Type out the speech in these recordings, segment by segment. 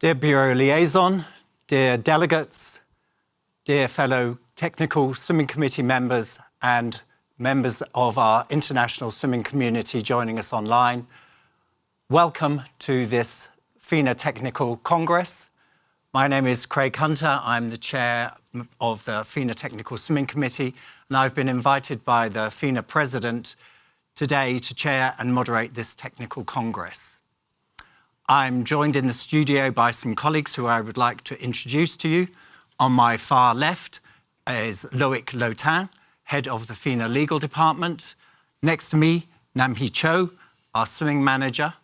Dear Bureau Liaison, dear delegates, dear fellow technical swimming committee members and members of our international swimming community joining us online, welcome to this Fina Technical Congress. My name is Craig Hunter. I'm the chair of the Fina Technical Swimming Committee, and I've been invited by the Fina president today to chair and moderate this technical congress. I'm joined in the studio by some colleagues who I would like to introduce to you. On my far left is Loic Lotin, head of the Fina Legal Department. Next to me, Nam-Hee Cho, our swimming manager.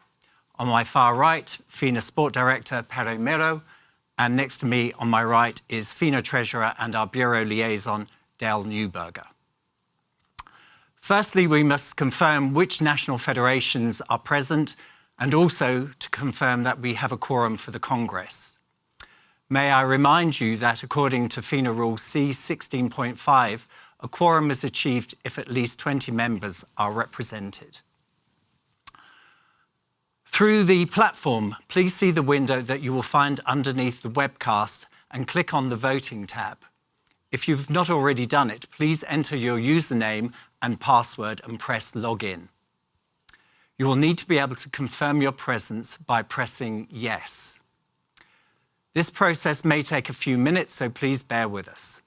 On my far right, Fina Sport Director Pere Mero. And next to me on my right is Fina Treasurer and our Bureau Liaison, Dale Newberger. Firstly, we must confirm which national federations are present and also to confirm that we have a quorum for the Congress. May I remind you that according to Fina Rule C16.5, a quorum is achieved if at least 20 members are represented. Through the platform, please see the window that you will find underneath the webcast and click on the voting tab. If you've not already done it, please enter your username and password and press login. You will need to be able to confirm your presence by pressing yes. This process may take a few minutes, so please bear with us.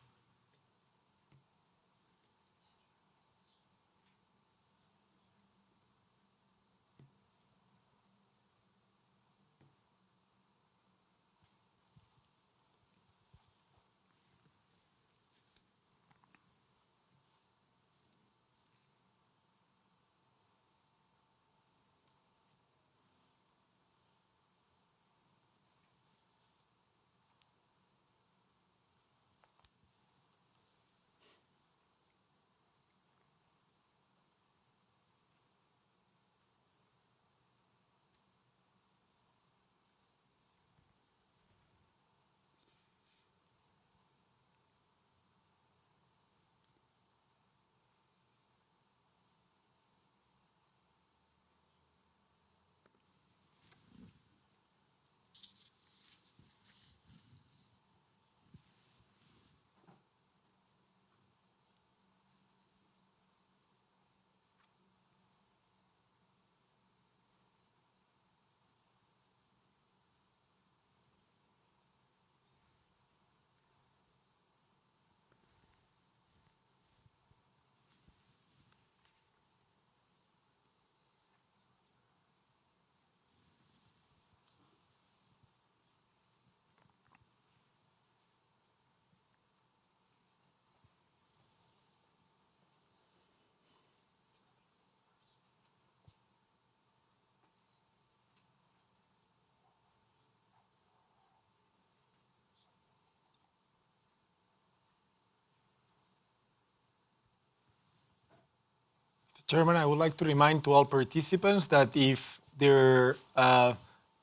Chairman, I would like to remind to all participants that if their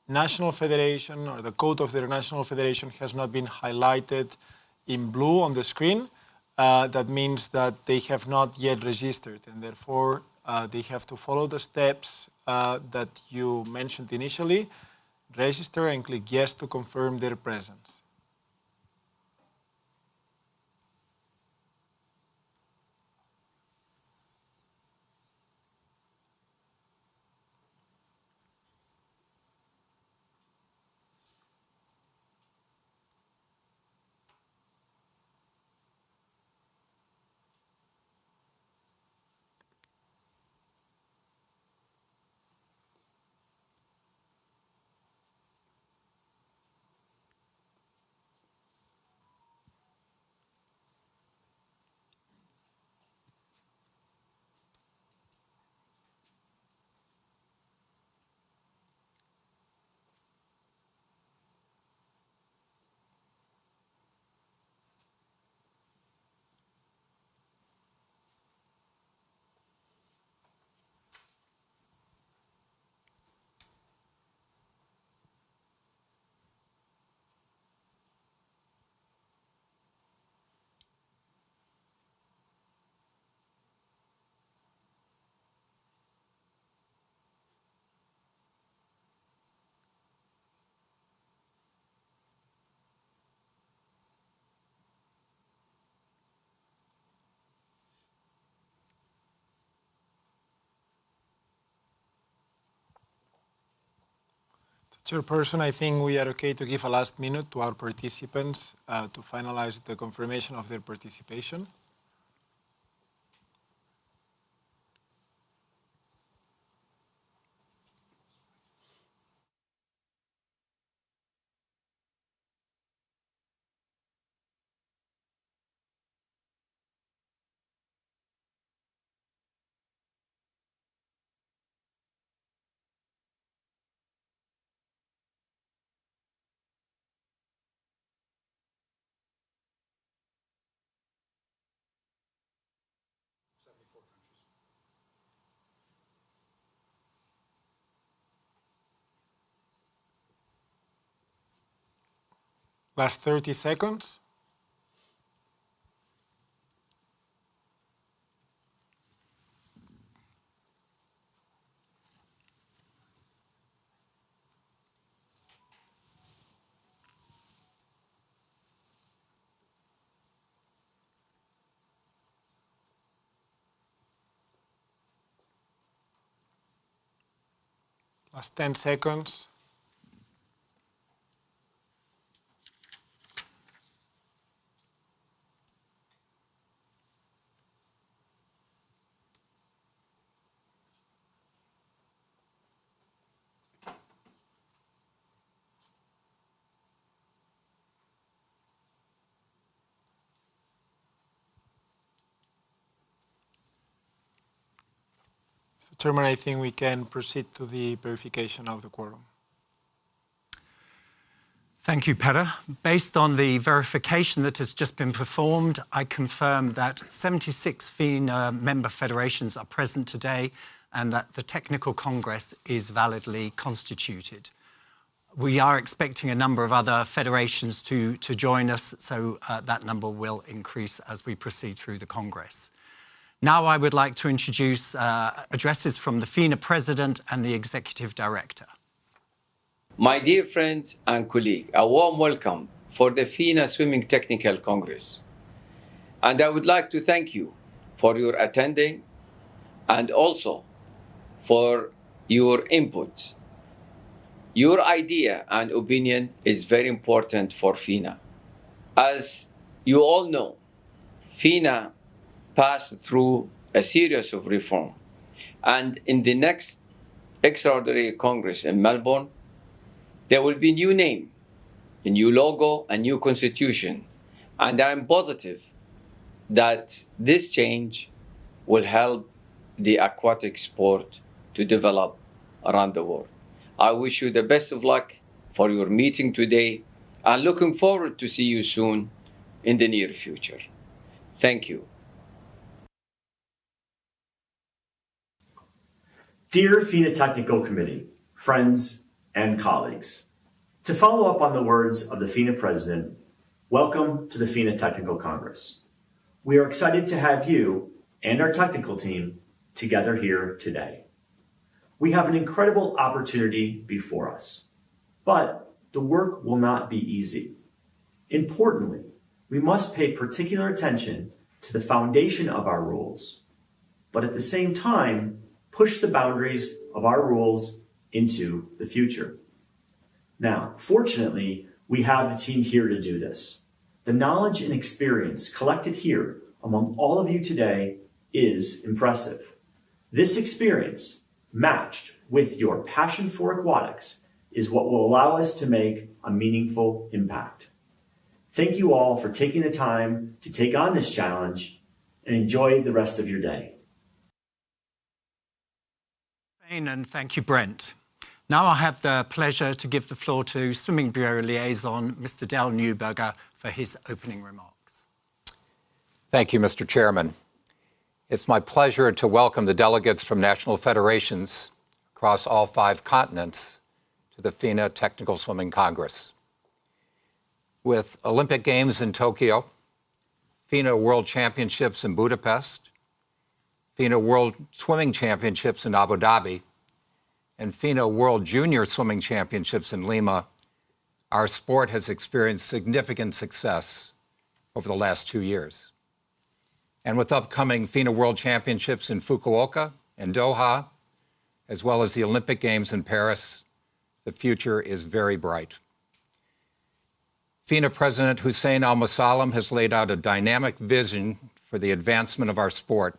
national federation or the code of their national federation has not been highlighted in blue on the screen, that means that they have not yet registered, and therefore they have to follow the steps that you mentioned initially, register and click yes to confirm their presence. Chairperson, I think we are okay to give a last minute to our participants to finalize the confirmation of their participation. Last 30 seconds. Last 10 seconds. Mr. Chairman, I think we can proceed to the verification of the quorum. Thank you, Pere. Based on the verification that has just been performed, I confirm that 76 Fina member federations are present today and that the Technical Congress is validly constituted. We are expecting a number of other federations to join us, so that number will increase as we proceed through the Congress. Now I would like to introduce addresses from the Fina President and the Executive Director. My dear friends and colleagues, a warm welcome for the Fina Swimming Technical Congress. And I would like to thank you for your attending and also for your input. Your idea and opinion is very important for Fina. As you all know, Fina passed through a series of reform. And in the next extraordinary Congress in Melbourne, there will be a new name, a new logo, a new constitution. And I'm positive that this change will help the aquatic sport to develop around the world. I wish you the best of luck for your meeting today and looking forward to see you soon in the near future. Thank you. Dear Fina Technical Committee, friends, and colleagues, to follow up on the words of the Fina President, welcome to the Fina Technical Congress. We are excited to have you and our technical team together here today. We have an incredible opportunity before us, but the work will not be easy. Importantly, we must pay particular attention to the foundation of our rules, but at the same time, push the boundaries of our rules into the future. Now, fortunately, we have the team here to do this. The knowledge and experience collected here among all of you today is impressive. This experience, matched with your passion for aquatics, is what will allow us to make a meaningful impact. Thank you all for taking the time to take on this challenge and enjoy the rest of your day. And thank you, Brent. Now I have the pleasure to give the floor to Swimming Bureau Liaison, Mr. Del Neuberger, for his opening remarks. Thank you, Mr. Chairman. It's my pleasure to welcome the delegates from national federations across all 5 continents to the Fina Technical Swimming Congress. With Olympic Games in Tokyo, Fina World Championships in Budapest, Fina World Swimming Championships in Abu Dhabi, and Fina World Junior Swimming Championships in Lima, our sport has experienced significant success over the last 2 years. And with upcoming Fina World Championships in Fukuoka and Doha, as well as the Olympic Games in Paris, The future is very bright. Fina President Hussein Al-Musallam has laid out a dynamic vision for the advancement of our sport,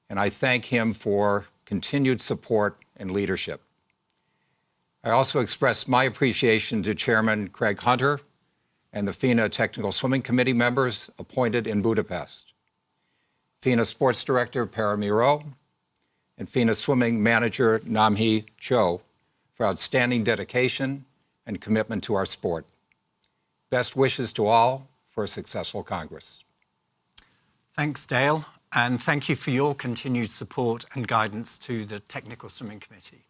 and I thank him for continued support and leadership. I also express my appreciation to Chairman Craig Hunter and the Fina Technical Swimming Committee members appointed in Budapest, Fina Sports Director Para Miro, and Fina Swimming Manager Namhee Cho for outstanding dedication and commitment to our sport. Best wishes to all for a successful Congress. Thanks, Dale, and thank you for your continued support and guidance to the Technical Swimming Committee.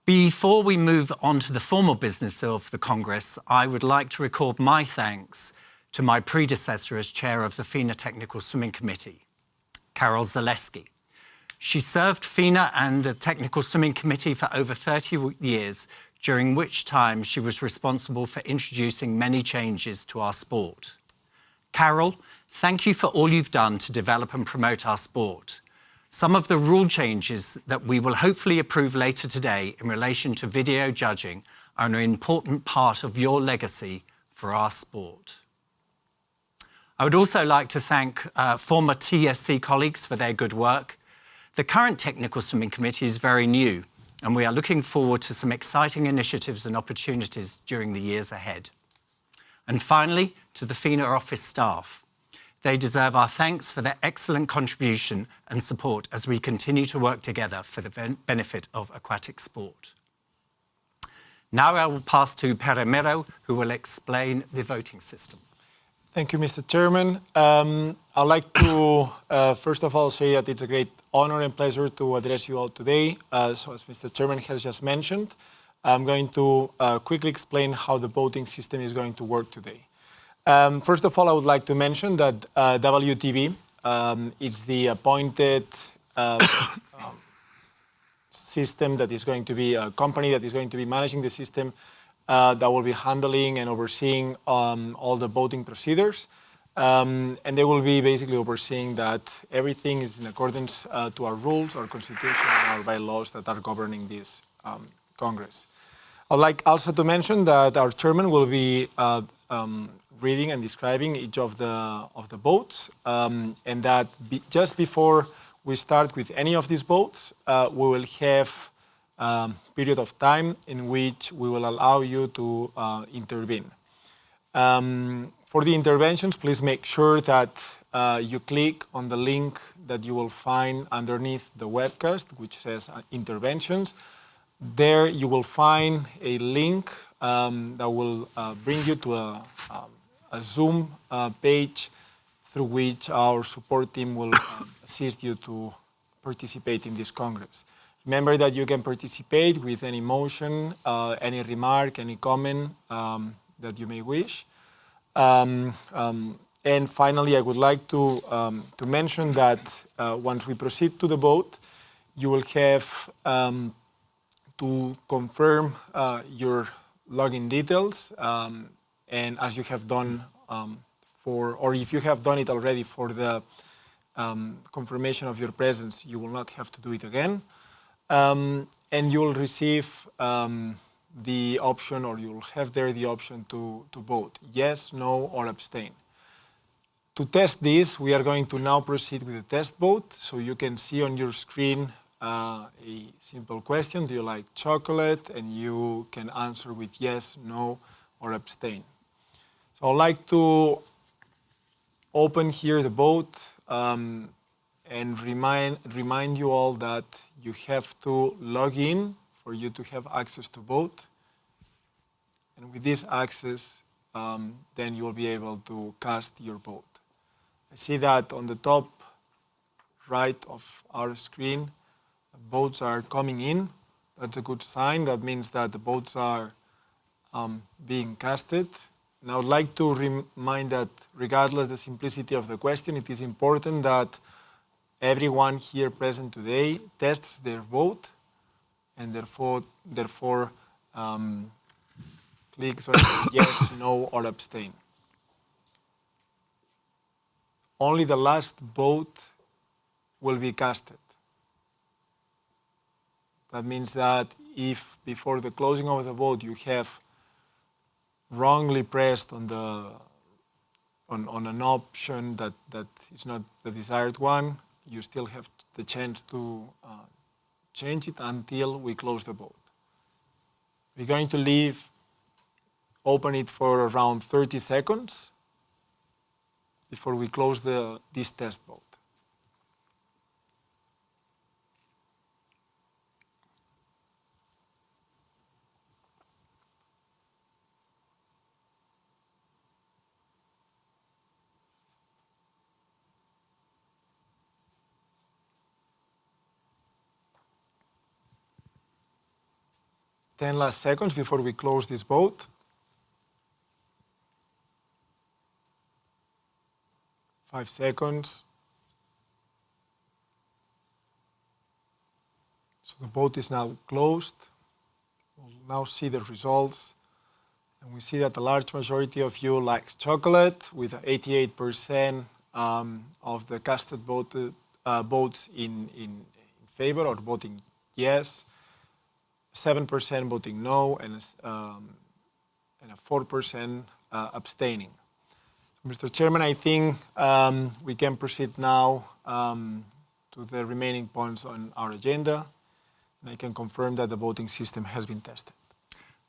Before we move on to the formal business of the Congress, I would like to record my thanks to my predecessor as chair of the Fina Technical Swimming Committee, Carol Zaleski. She served Fina and the Technical Swimming Committee for over 30 years, during which time she was responsible for introducing many changes to our sport. Carol, thank you for all you've done to develop and promote our sport. Some of the rule changes that we will hopefully approve later today in relation to video judging are an important part of your legacy for our sport. I would also like to thank former TSC colleagues for their good work. The current Technical Swimming Committee is very new, and we are looking forward to some exciting initiatives and opportunities during the years ahead. And finally, to the Fina office staff. They deserve our thanks for their excellent contribution and support as we continue to work together for the benefit of aquatic sport. Now I will pass to Para Miro, who will explain the voting system. Thank you, Mr. Chairman. I'd like to, first of all, say that it's a great honor and pleasure to address you all today. So as Mr. Chairman has just mentioned, I'm going to quickly explain how the voting system is going to work today. First of all, I would like to mention that WTV is the appointed system that is going to be a company that is going to be managing the system that will be handling and overseeing all the voting procedures. And they will be basically overseeing that everything is in accordance to our rules, our constitution, and our bylaws that are governing this Congress. I'd like also to mention that our chairman will be reading and describing each of the votes, and that just before we start with any of these votes, we will have a period of time in which we will allow you to intervene. For the interventions, please make sure that you click on the link that you will find underneath the webcast, which says interventions. There you will find a link that will bring you to a Zoom page through which our support team will assist you to participate in this Congress. Remember that you can participate with any motion, any remark, any comment that you may wish. And finally, I would like to mention that once we proceed to the vote, you will have to confirm your login details, and as you have done or if you have done it already for the confirmation of your presence, you will not have to do it again. And you will receive the option, or you will have there the option to vote yes, no, or abstain. To test this, we are going to now proceed with the test vote. So you can see on your screen a simple question: do you like chocolate? And you can answer with yes, no, or abstain. So I'd like to open here the vote and remind you all that you have to log in for you to have access to vote. And with this access, then you will be able to cast your vote. I see that on the top right of our screen, votes are coming in. That's a good sign. That means that the votes are being casted. And I would like to remind that regardless the simplicity of the question, it is important that everyone here present today tests their vote and therefore clicks on yes, no, or abstain. Only the last vote will be casted. That means that if before the closing of the vote you have wrongly pressed on an option that is not the desired one, you still have the chance to change it until we close the vote. We're going to open it for around 30 seconds before we close this test vote. Ten last seconds before we close this vote. 5 seconds. So the vote is now closed. We'll now see the results. And we see that a large majority of you likes chocolate, with 88% of the casted votes in favor or voting yes, 7% voting no, and a 4% abstaining. Mr. Chairman, I think we can proceed now to the remaining points on our agenda, and I can confirm that the voting system has been tested.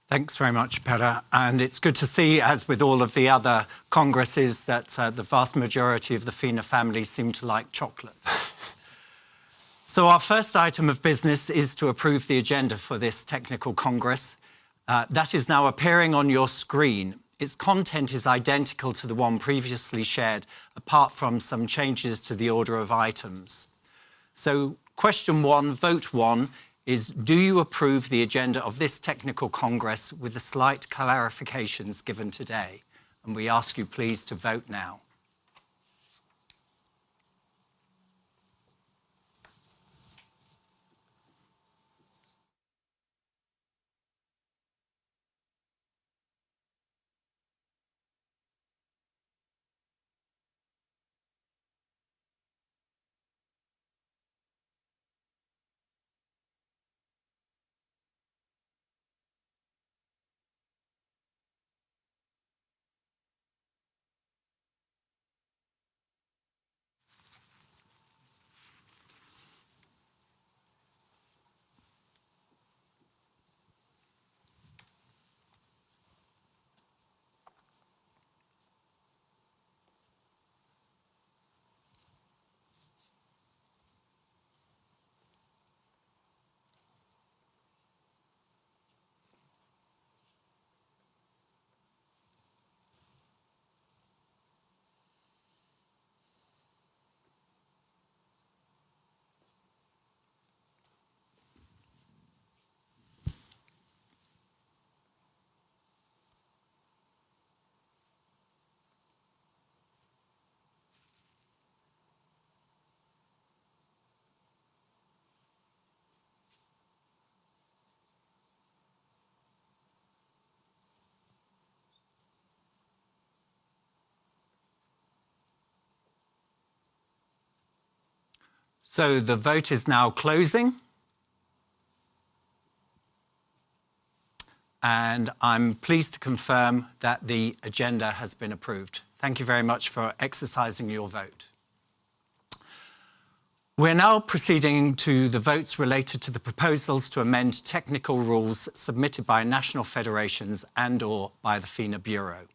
Thanks very much, Pere. And it's good to see, as with all of the other congresses, that the vast majority of the Fina family seem to like chocolate. So our first item of business is to approve the agenda for this technical congress. That is now appearing on your screen. Its content is identical to the one previously shared, apart from some changes to the order of items. So question 1, vote 1, is do you approve the agenda of this technical congress with the slight clarifications given today? And we ask you please to vote now. So the vote is now closing. And I'm pleased to confirm that the agenda has been approved. Thank you very much for exercising your vote. We're now proceeding to the votes related to the proposals to amend technical rules submitted by national federations and/or by the Fina Bureau.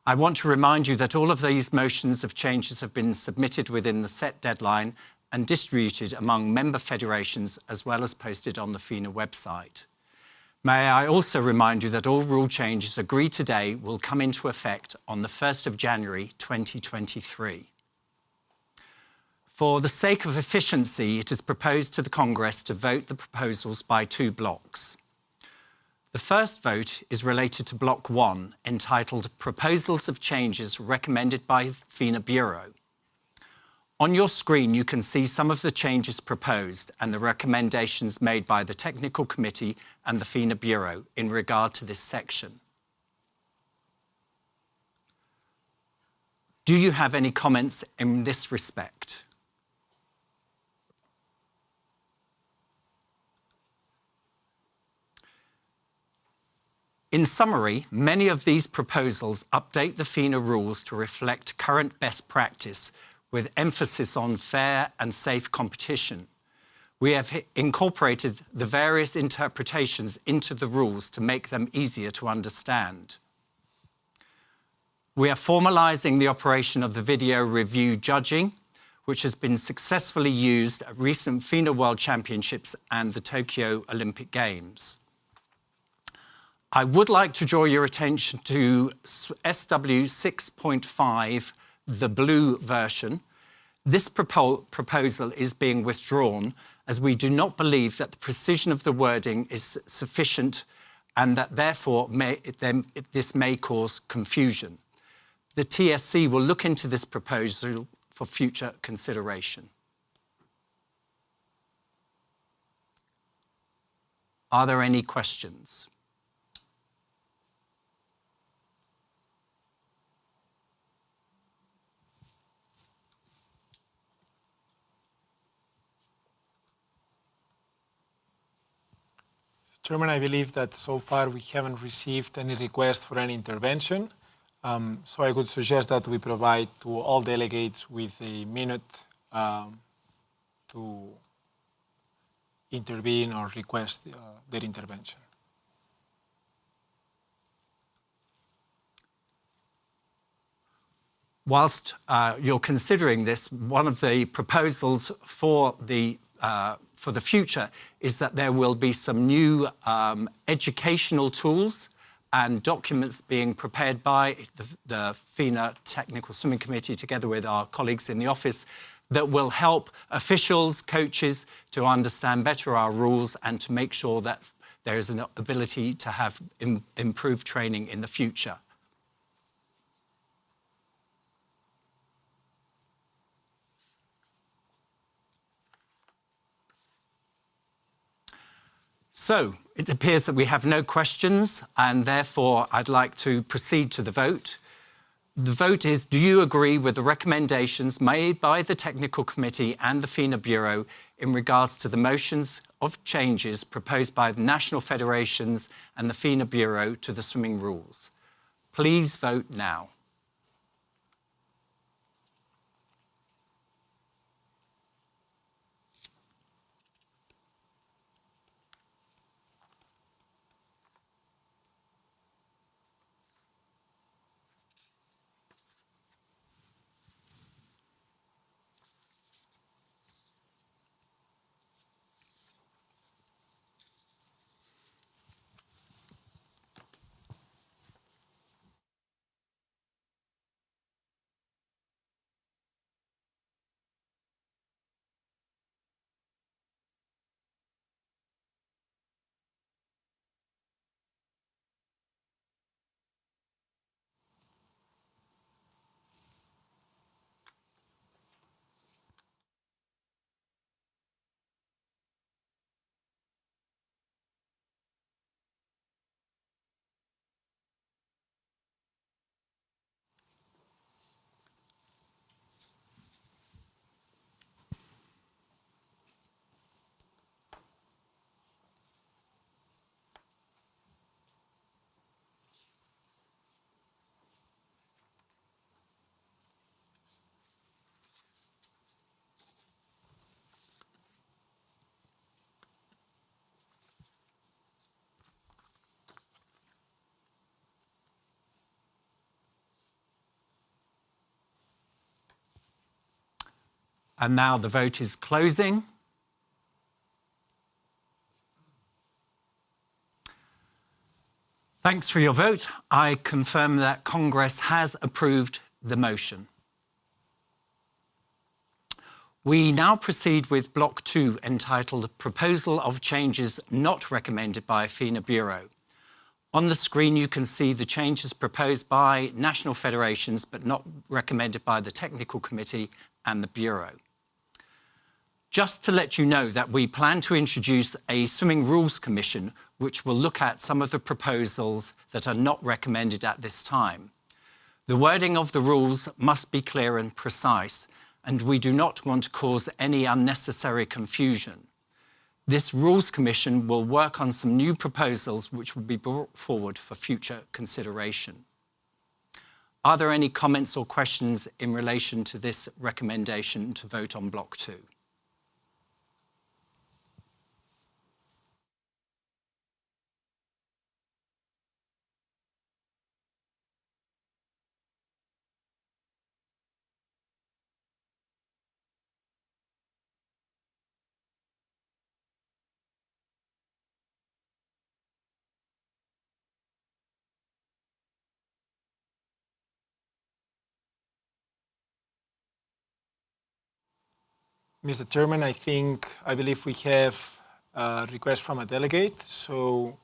I want to remind you that all of these motions of changes have been submitted within the set deadline and distributed among member federations as well as posted on the Fina website. May I also remind you that all rule changes agreed today will come into effect on the 1st of January 2023. For the sake of efficiency, it is proposed to the Congress to vote the proposals by 2 blocks. The first vote is related to Block 1, entitled Proposals of Changes Recommended by Fina Bureau. On your screen, you can see some of the changes proposed and the recommendations made by the Technical Committee and the Fina Bureau in regard to this section. Do you have any comments in this respect? In summary, many of these proposals update the Fina rules to reflect current best practice with emphasis on fair and safe competition. We have incorporated the various interpretations into the rules to make them easier to understand. We are formalizing the operation of the video review judging, which has been successfully used at recent Fina World Championships and the Tokyo Olympic Games. I would like to draw your attention to SW 6.5, the blue version. This proposal is being withdrawn as we do not believe that the precision of the wording is sufficient and that therefore this may cause confusion. The TSC will look into this proposal for future consideration. Are there any questions? Chairman, I believe that so far we haven't received any request for any intervention. So I would suggest that we provide to all delegates with a minute to intervene or request their intervention. Whilst you're considering this, one of the proposals for the future is that there will be some new educational tools and documents being prepared by the Fina Technical Swimming Committee together with our colleagues in the office that will help officials, coaches to understand better our rules and to make sure that there is an ability to have improved training in the future. So it appears that we have no questions, and therefore I'd like to proceed to the vote. The vote is, do you agree with the recommendations made by the Technical Committee and the Fina Bureau in regards to the motions of changes proposed by the national federations and the Fina Bureau to the swimming rules? Please vote now. And now the vote is closing. Thanks for your vote. I confirm that Congress has approved the motion. We now proceed with Block 2, entitled Proposal of Changes Not Recommended by Fina Bureau. On the screen, you can see the changes proposed by national federations but not recommended by the Technical Committee and the Bureau. Just to let you know that we plan to introduce a Swimming Rules Commission which will look at some of the proposals that are not recommended at this time. The wording of the rules must be clear and precise, and we do not want to cause any unnecessary confusion. This Rules Commission will work on some new proposals which will be brought forward for future consideration. Are there any comments or questions in relation to this recommendation to vote on Block 2? Mr. Chairman, I believe we have a request from a delegate. So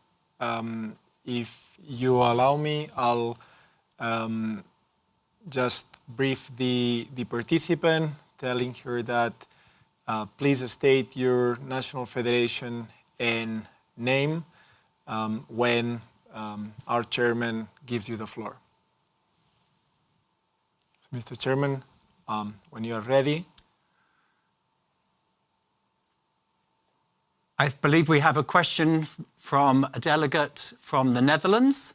if you allow me, I'll just brief the participant, telling her that please state your national federation and name when our chairman gives you the floor. So, Mr. Chairman, when you are ready. I believe we have a question from a delegate from the Netherlands.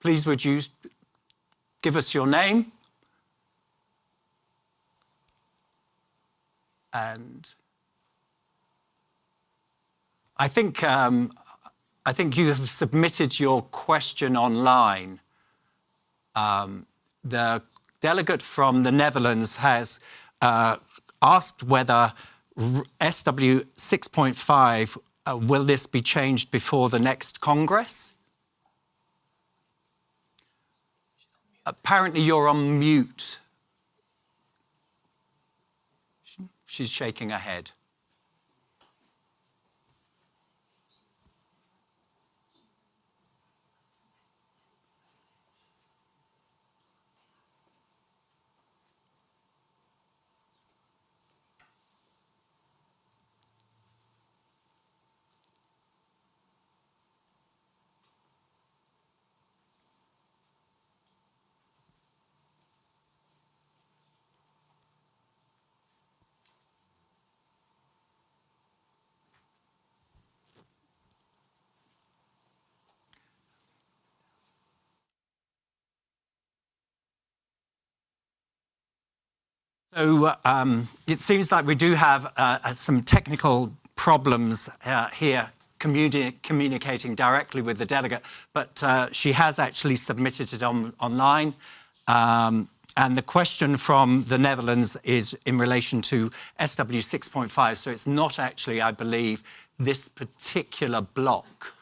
Please, would you give us your name? And I think you have submitted your question online. The delegate from the Netherlands has asked whether SW 6.5, will this be changed before the next Congress? Apparently you're on mute. She's shaking her head. So it seems like we do have some technical problems here communicating directly with the delegate, but she has actually submitted it online. And the question from the Netherlands is in relation to SW 6.5. So it's not actually, I believe, this particular block.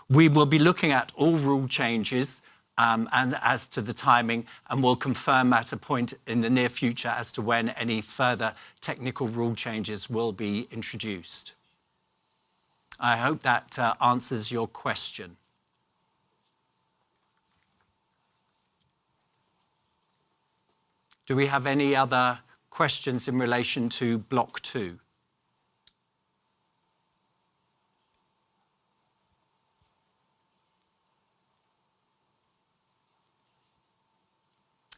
We will be looking at all rule changes and as to the timing, and we'll confirm at a point in the near future as to when any further technical rule changes will be introduced. I hope that answers your question. Do we have any other questions in relation to Block 2?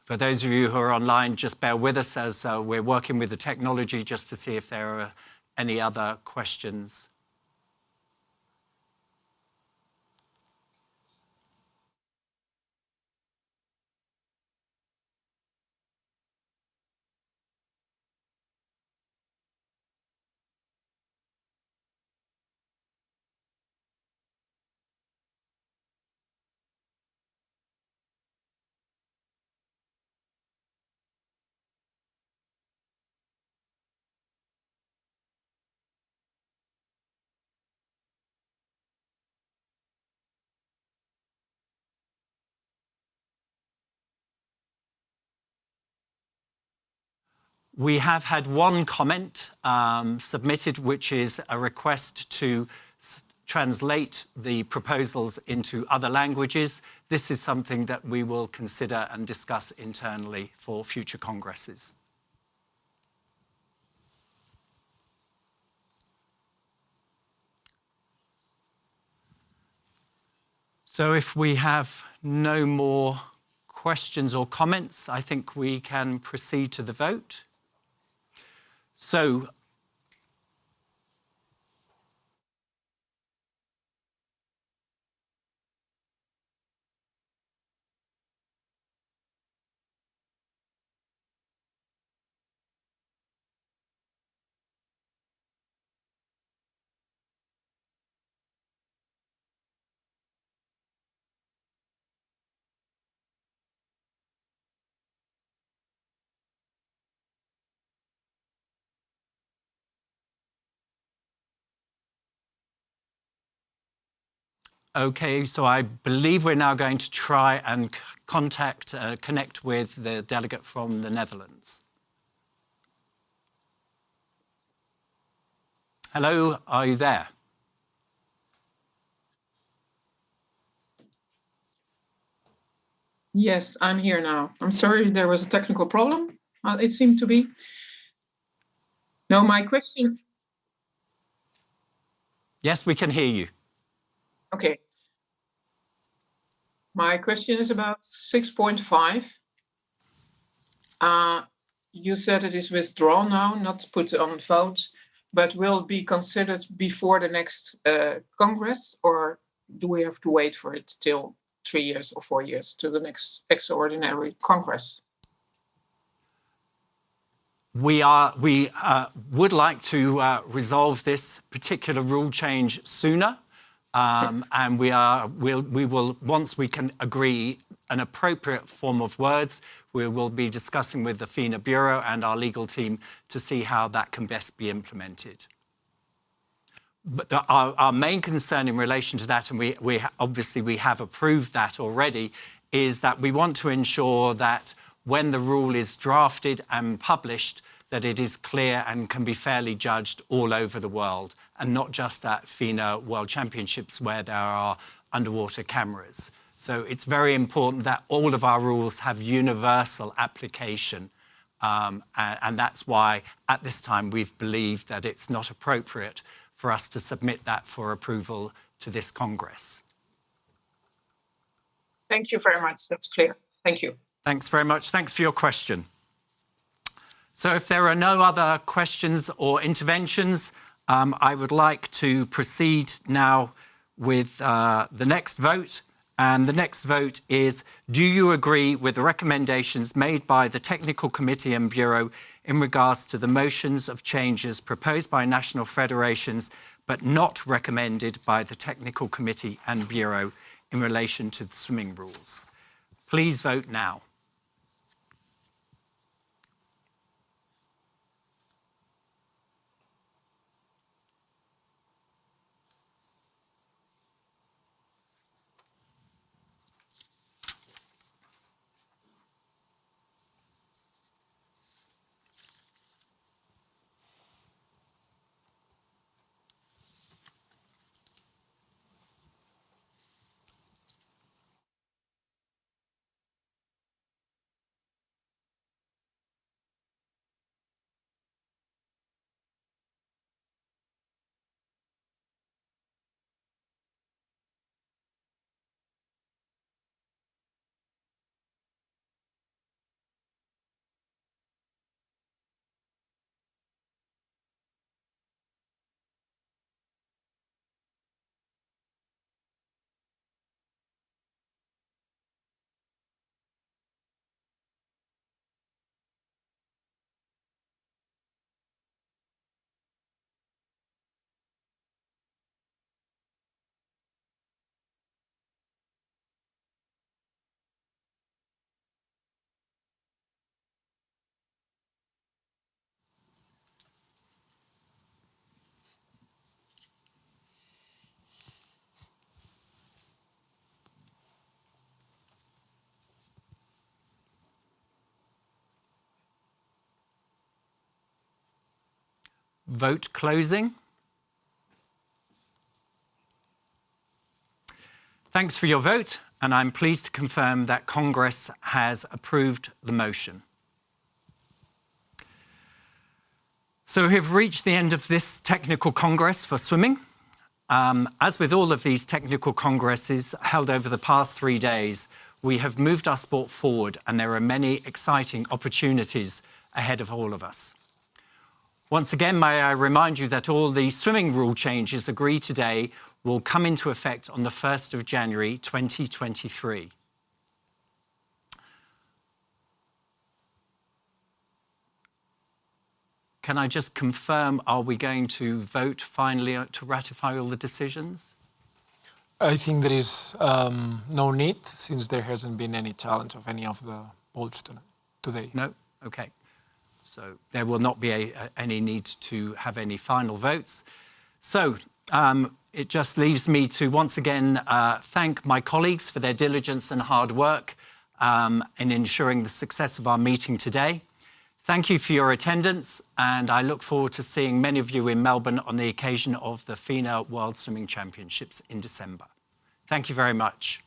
For those of you who are online, just bear with us as we're working with the technology just to see if there are any other questions. We have had one comment submitted, which is a request to translate the proposals into other languages. This is something that we will consider and discuss internally for future congresses. So if we have no more questions, questions or comments, I think we can proceed to the vote. So, okay, so I believe we're now going to try and connect with the delegate from the Netherlands. Hello, are you there? Yes, I'm here now. I'm sorry, there was a technical problem. It seemed to be. No, my question. Yes, we can hear you. Okay. My question is about 6.5. You said it is withdrawn now, not put on vote, but will be considered before the next Congress, or do we have to wait for it till 3 years or 4 years to the next extraordinary Congress? We would like to resolve this particular rule change sooner, and we will, once we can agree an appropriate form of words, we will be discussing with the Fina Bureau and our legal team to see how that can best be implemented. But our main concern in relation to that, and we obviously have approved that already, is that we want to ensure that when the rule is drafted and published, that it is clear and can be fairly judged all over the world, and not just at Fina World Championships where there are underwater cameras. So it's very important that all of our rules have universal application, and that's why at this time we've believed that it's not appropriate for us to submit that for approval to this Congress. Thank you very much. That's clear. Thank you. Thanks very much. Thanks for your question. So if there are no other questions or interventions, I would like to proceed now with the next vote. And the next vote is, do you agree with the recommendations made by the Technical Committee and Bureau in regards to the motions of changes proposed by national federations but not recommended by the Technical Committee and Bureau in relation to the swimming rules? Please vote now. Vote closing. Thanks for your vote, and I'm pleased to confirm that Congress has approved the motion. So we have reached the end of this technical congress for swimming. As with all of these technical congresses held over the past 3 days, We have moved our sport forward, and there are many exciting opportunities ahead of all of us. Once again, may I remind you that all the swimming rule changes agreed today will come into effect on the 1st of January 2023. Can I just confirm, are we going to vote finally to ratify all the decisions? I think there is no need, since there hasn't been any challenge of any of the votes today. No? Okay. So there will not be any need to have any final votes. So it just leaves me to once again thank my colleagues for their diligence and hard work in ensuring the success of our meeting today. Thank you for your attendance, and I look forward to seeing many of you in Melbourne on the occasion of the Fina World Swimming Championships in December. Thank you very much.